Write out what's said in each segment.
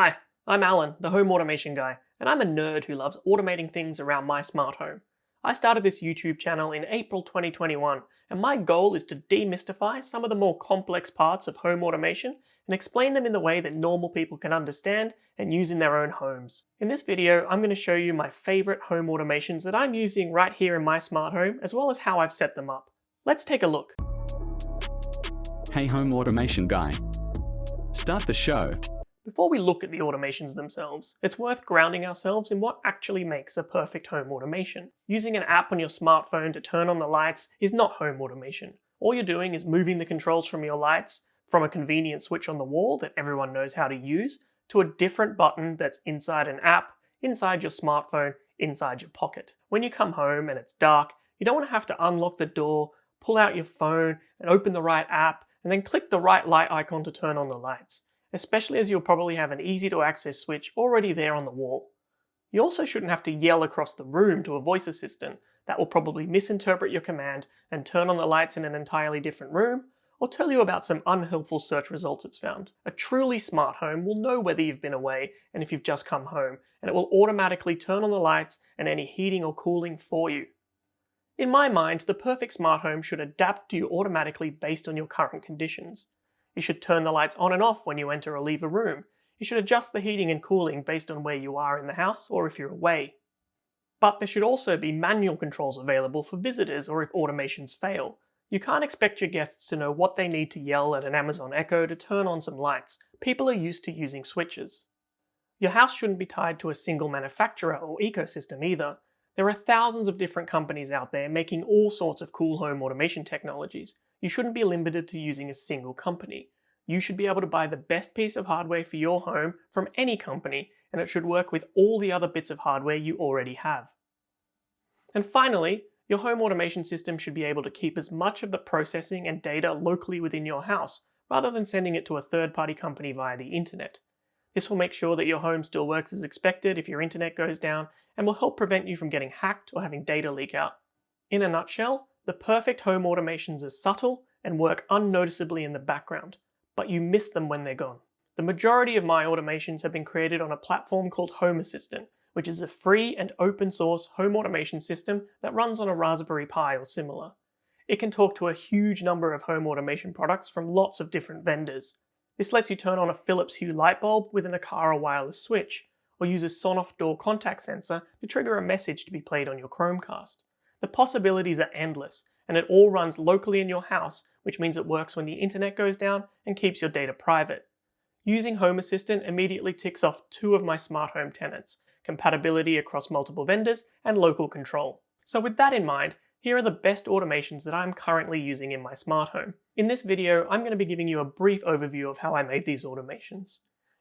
Hi, I'm Alan, the home automation guy, and I'm a nerd who loves automating things around my smart home. I started this YouTube channel in April 2021, and my goal is to demystify some of the more complex parts of home automation and explain them in the way that normal people can understand and use in their own homes. In this video, I'm going to show you my favorite home automations that I'm using right here in my smart home, as well as how I've set them up. Let's take a look. Hey home automation guy. Start the show. Before we look at the automations themselves, it's worth grounding ourselves in what actually makes a perfect home automation. Using an app on your smartphone to turn on the lights is not home automation. All you're doing is moving the controls from your lights from a convenient switch on the wall that everyone knows how to use to a different button that's inside an app, inside your smartphone, inside your pocket. When you come home and it's dark, you don't want to have to unlock the door, pull out your phone and open the right app, and then click the right light icon to turn on the lights, especially as you'll probably have an easy to access switch already there on the wall. You also shouldn't have to yell across the room to a voice assistant that will probably misinterpret your command and turn on the lights in an entirely different room, or tell you about some unhelpful search results it's found. A truly smart home will know whether you've been away and if you've just come home, and it will automatically turn on the lights and any heating or cooling for you. In my mind, the perfect smart home should adapt to you automatically based on your current conditions. You should turn the lights on and off when you enter or leave a room. You should adjust the heating and cooling based on where you are in the house or if you're away. But there should also be manual controls available for visitors or if automations fail. You can't expect your guests to know what they need to yell at an Amazon Echo to turn on some lights. People are used to using switches. Your house shouldn't be tied to a single manufacturer or ecosystem either. There are thousands of different companies out there making all sorts of cool home automation technologies. You shouldn't be limited to using a single company. You should be able to buy the best piece of hardware for your home from any company, and it should work with all the other bits of hardware you already have. And finally, your home automation system should be able to keep as much of the processing and data locally within your house, rather than sending it to a third-party company via the internet. This will make sure that your home still works as expected if your internet goes down, and will help prevent you from getting hacked or having data leak out. In a nutshell, the perfect home automations are subtle and work unnoticeably in the background, but you miss them when they're gone. The majority of my automations have been created on a platform called Home Assistant, which is a free and open source home automation system that runs on a Raspberry Pi or similar. It can talk to a huge number of home automation products from lots of different vendors. This lets you turn on a Philips Hue light bulb with an Aqara wireless switch, or use a Sonoff door contact sensor to trigger a message to be played on your Chromecast. The possibilities are endless, and it all runs locally in your house, which means it works when the internet goes down and keeps your data private. Using Home Assistant immediately ticks off two of my smart home tenets: compatibility across multiple vendors and local control. So with that in mind, here are the best automations that I'm currently using in my smart home. In this video, I'm going to be giving you a brief overview of how I made these automations.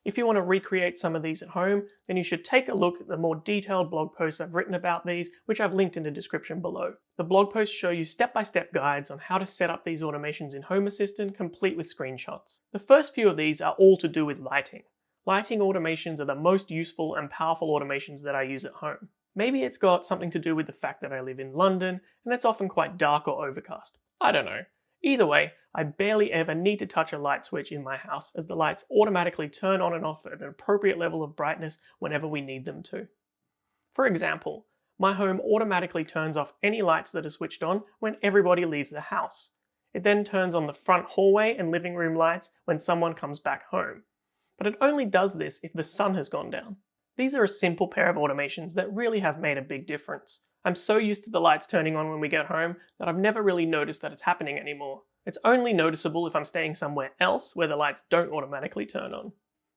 If you want to recreate some of these at home, then you should take a look at the more detailed blog posts I've written about these, which I've linked in the description below. The blog posts show you step-by-step guides on how to set up these automations in Home Assistant, complete with screenshots. The first few of these are all to do with lighting. Lighting automations are the most useful and powerful automations that I use at home. Maybe it's got something to do with the fact that I live in London, and it's often quite dark or overcast. I don't know. Either way, I barely ever need to touch a light switch in my house, as the lights automatically turn on and off at an appropriate level of brightness whenever we need them to. For example, my home automatically turns off any lights that are switched on when everybody leaves the house. It then turns on the front hallway and living room lights when someone comes back home. But it only does this if the sun has gone down. These are a simple pair of automations that really have made a big difference. I'm so used to the lights turning on when we get home that I've never really noticed that it's happening anymore. It's only noticeable if I'm staying somewhere else where the lights don't automatically turn on.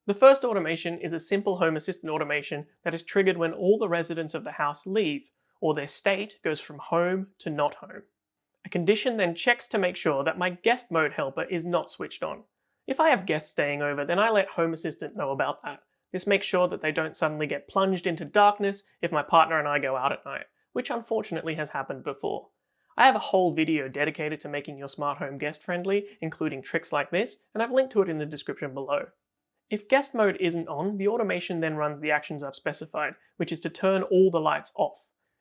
The first automation is a simple Home Assistant automation that is triggered when all the residents of the house leave, or their state goes from home to not home. A condition then checks to make sure that my guest mode helper is not switched on. If I have guests staying over, then I let Home Assistant know about that. This makes sure that they don't suddenly get plunged into darkness if my partner and I go out at night, which unfortunately has happened before. I have a whole video dedicated to making your smart home guest friendly, including tricks like this, and I've linked to it in the description below. If guest mode isn't on, the automation then runs the actions I've specified, which is to turn all the lights off.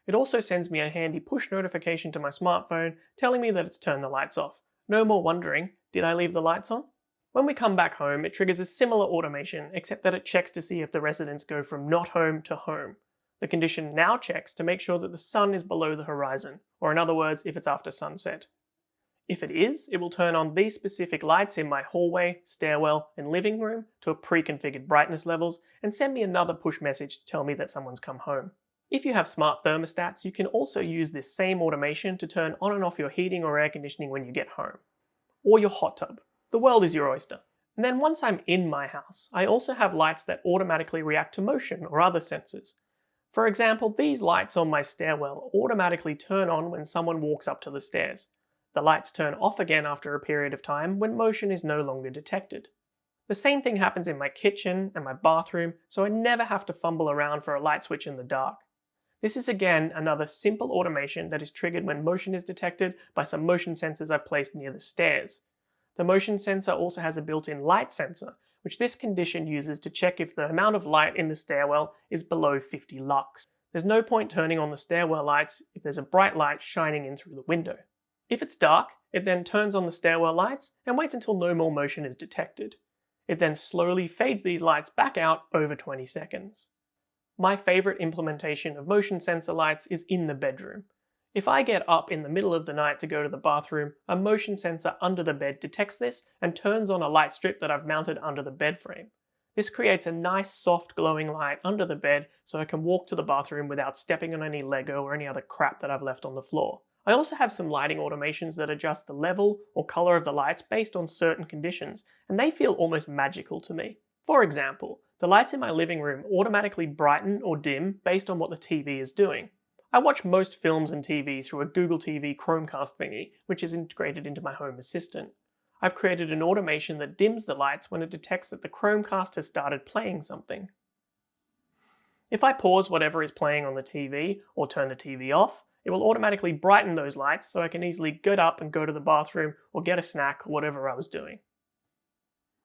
It also sends me a handy push notification to my smartphone telling me that it's turned the lights off. No more wondering, did I leave the lights on? When we come back home, it triggers a similar automation, except that it checks to see if the residents go from not home to home. The condition now checks to make sure that the sun is below the horizon, or in other words, if it's after sunset. If it is, it will turn on these specific lights in my hallway, stairwell, and living room to a pre-configured brightness levels and send me another push message to tell me that someone's come home. If you have smart thermostats, you can also use this same automation to turn on and off your heating or air conditioning when you get home. Or your hot tub. The world is your oyster. And then once I'm in my house, I also have lights that automatically react to motion or other sensors. For example, these lights on my stairwell automatically turn on when someone walks up to the stairs. The lights turn off again after a period of time when motion is no longer detected. The same thing happens in my kitchen and my bathroom, so I never have to fumble around for a light switch in the dark. This is again another simple automation that is triggered when motion is detected by some motion sensors I've placed near the stairs. The motion sensor also has a built-in light sensor, which this condition uses to check if the amount of light in the stairwell is below 50 lux. There's no point turning on the stairwell lights if there's a bright light shining in through the window. If it's dark, it then turns on the stairwell lights and waits until no more motion is detected. It then slowly fades these lights back out over 20 seconds. My favorite implementation of motion sensor lights is in the bedroom. If I get up in the middle of the night to go to the bathroom, a motion sensor under the bed detects this and turns on a light strip that I've mounted under the bed frame. This creates a nice soft glowing light under the bed so I can walk to the bathroom without stepping on any Lego or any other crap that I've left on the floor. I also have some lighting automations that adjust the level or color of the lights based on certain conditions, and they feel almost magical to me. For example, the lights in my living room automatically brighten or dim based on what the TV is doing. I watch most films and TV through a Google TV Chromecast thingy, which is integrated into my Home Assistant. I've created an automation that dims the lights when it detects that the Chromecast has started playing something. If I pause whatever is playing on the TV or turn the TV off, it will automatically brighten those lights so I can easily get up and go to the bathroom or get a snack or whatever I was doing.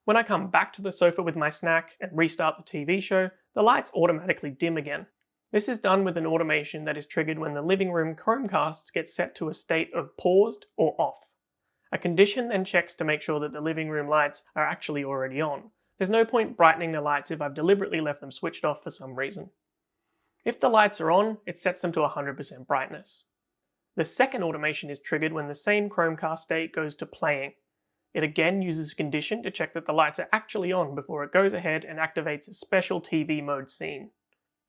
When I come back to the sofa with my snack and restart the TV show, the lights automatically dim again. This is done with an automation that is triggered when the living room Chromecasts get set to a state of paused or off. A condition then checks to make sure that the living room lights are actually already on. There's no point brightening the lights if I've deliberately left them switched off for some reason. If the lights are on, it sets them to 100% brightness. The second automation is triggered when the same Chromecast state goes to playing. It again uses a condition to check that the lights are actually on before it goes ahead and activates a special TV mode scene.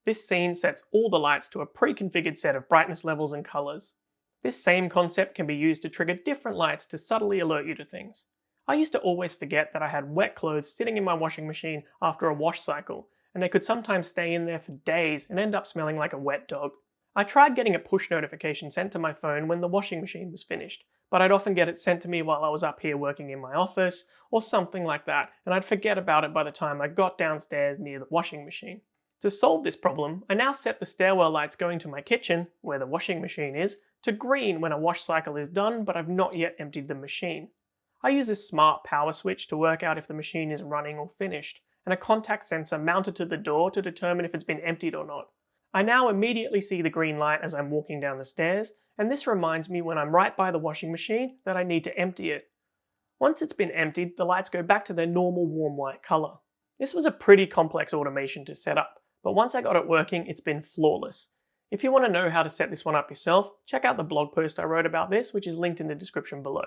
This scene sets all the lights to a pre-configured set of brightness levels and colors. This same concept can be used to trigger different lights to subtly alert you to things. I used to always forget that I had wet clothes sitting in my washing machine after a wash cycle, and they could sometimes stay in there for days and end up smelling like a wet dog. I tried getting a push notification sent to my phone when the washing machine was finished, but I'd often get it sent to me while I was up here working in my office, or something like that, and I'd forget about it by the time I got downstairs near the washing machine. To solve this problem, I now set the stairwell lights going to my kitchen, where the washing machine is, to green when a wash cycle is done, but I've not yet emptied the machine. I use a smart power switch to work out if the machine is running or finished, and a contact sensor mounted to the door to determine if it's been emptied or not. I now immediately see the green light as I'm walking down the stairs, and this reminds me when I'm right by the washing machine that I need to empty it. Once it's been emptied, the lights go back to their normal warm white color. This was a pretty complex automation to set up, but once I got it working, it's been flawless. If you want to know how to set this one up yourself, check out the blog post I wrote about this, which is linked in the description below.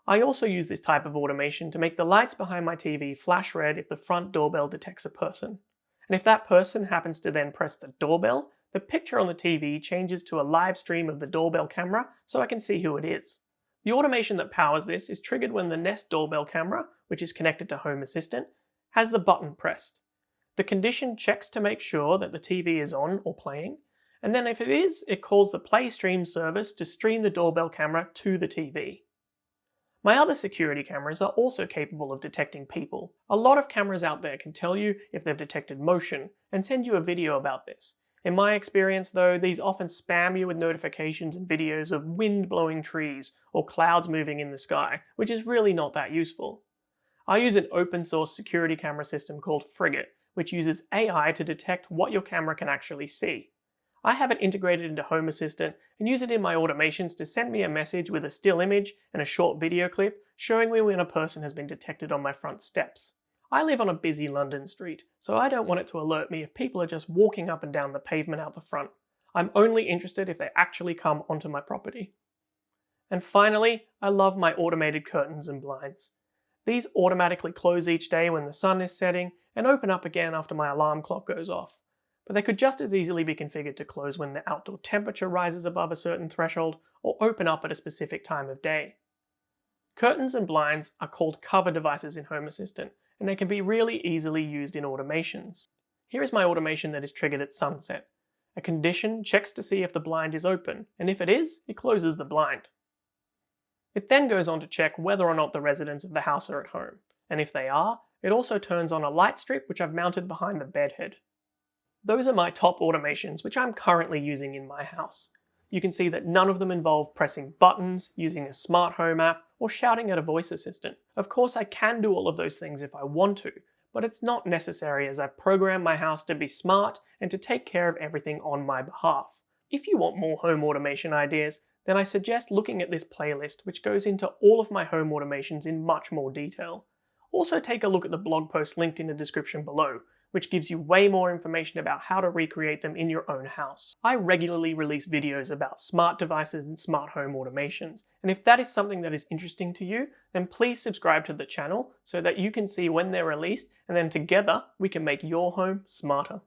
I also use this type of automation to make the lights behind my TV flash red if the front doorbell detects a person. And if that person happens to then press the doorbell, the picture on the TV changes to a live stream of the doorbell camera so I can see who it is. The automation that powers this is triggered when the Nest doorbell camera, which is connected to Home Assistant, has the button pressed. The condition checks to make sure that the TV is on or playing, and then if it is, it calls the PlayStream service to stream the doorbell camera to the TV. My other security cameras are also capable of detecting people. A lot of cameras out there can tell you if they've detected motion and send you a video about this. In my experience though, these often spam you with notifications and videos of wind blowing trees or clouds moving in the sky, which is really not that useful. I use an open source security camera system called Frigate, which uses AI to detect what your camera can actually see. I have it integrated into Home Assistant and use it in my automations to send me a message with a still image and a short video clip showing me when a person has been detected on my front steps. I live on a busy London street, so I don't want it to alert me if people are just walking up and down the pavement out the front. I'm only interested if they actually come onto my property. And finally, I love my automated curtains and blinds. These automatically close each day when the sun is setting and open up again after my alarm clock goes off. But they could just as easily be configured to close when the outdoor temperature rises above a certain threshold or open up at a specific time of day. Curtains and blinds are called cover devices in Home Assistant, and they can be really easily used in automations. Here is my automation that is triggered at sunset. A condition checks to see if the blind is open, and if it is, it closes the blind. It then goes on to check whether or not the residents of the house are at home, and if they are, it also turns on a light strip which I've mounted behind the bed head. Those are my top automations which I'm currently using in my house. You can see that none of them involve pressing buttons, using a smart home app, or shouting at a voice assistant. Of course, I can do all of those things if I want to, but it's not necessary as I've programmed my house to be smart and to take care of everything on my behalf. If you want more home automation ideas, then I suggest looking at this playlist which goes into all of my home automations in much more detail. Also take a look at the blog post linked in the description below, which gives you way more information about how to recreate them in your own house. I regularly release videos about smart devices and smart home automations, and if that is something that is interesting to you, then please subscribe to the channel so that you can see when they're released, and then together we can make your home smarter.